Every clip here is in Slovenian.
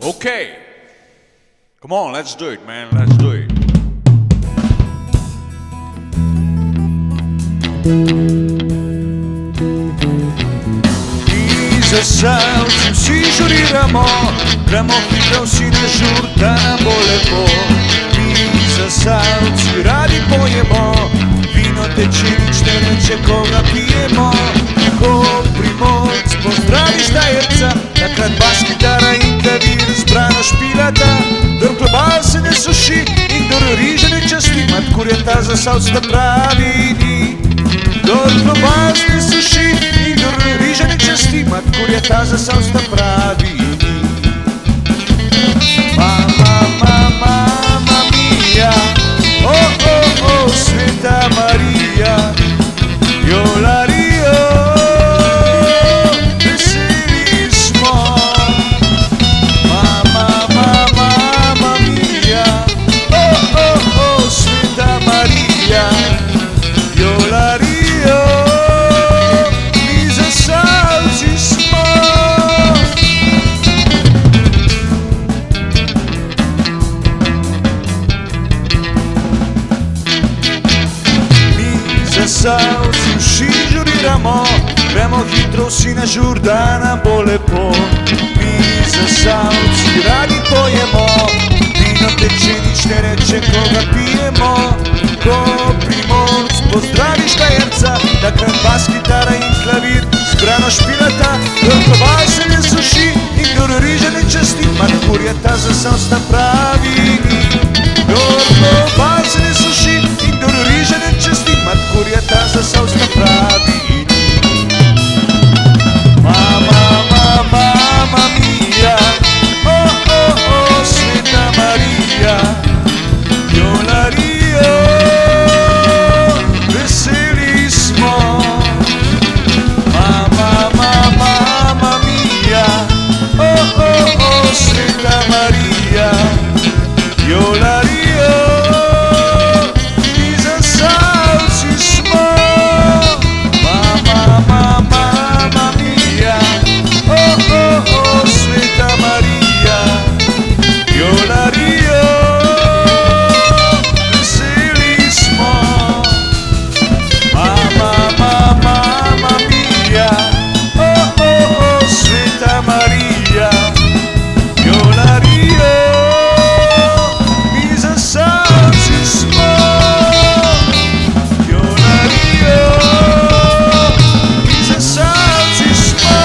Okay. Come on, let's do it, man. Let's do it. Za salcem si žuriramo, gremo hitro, vsi na žur, da nam bo lepo. Mi za salci radi pojemo, vino teče, nič ne reče, ko ga pijemo. Ko Primorc pozdravi Štajerca, takrat bas, kitara in klavir zbrano špilata. Kdor global se ne suši in kdor riže ne časti, mat kurjeta za salc da pravi ni. Kdor global se ne suši in kdor riže ne časti, mat kurjeta za salc da pravi ni. Mama, mama, mama mia, oh, oh, oh, Sveta Marija, Jolario, veseli smo. Mama, mama, mama mia, oh, oh, oh, Sveta Marija, Jolario, mi za salci smo. Za salci vsi žuriramo, gremo hitro, vsi na žur, da nam bo lepo. Mi za salci radi pojemo, vino teče, nič ne reče, ko ga pijemo. Ko Primorc pozdravi Štajerca, takrat bas, kitara in klavir zbrano špilata. Kdor global se ne suši in kdor riže ne časti, mat kurjeta za salc da pravi ni. Kdor global se ne suši in kdor riže ne časti, mat kurjeta za salc da pravi ni. Mama, mama, mama mia, oh, oh, oh, Sveta Marija, Jolario, veseli smo. Mama, mama, mama mia, oh, oh, oh, Sveta Marija, Jolario, mi za salci smo. Mama, mama, mama mia, oh, oh, oh, Sveta Marija, Jolario, veseli smo. Mama, mama, mama mia, oh, oh, oh, Sveta Marija, Jolario, mi za salci smo. Jolario, mi za salci smo.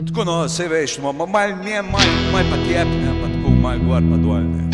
Tako no, sej veš, malo pa tjepne, pa tako malo gor pa dol, ne.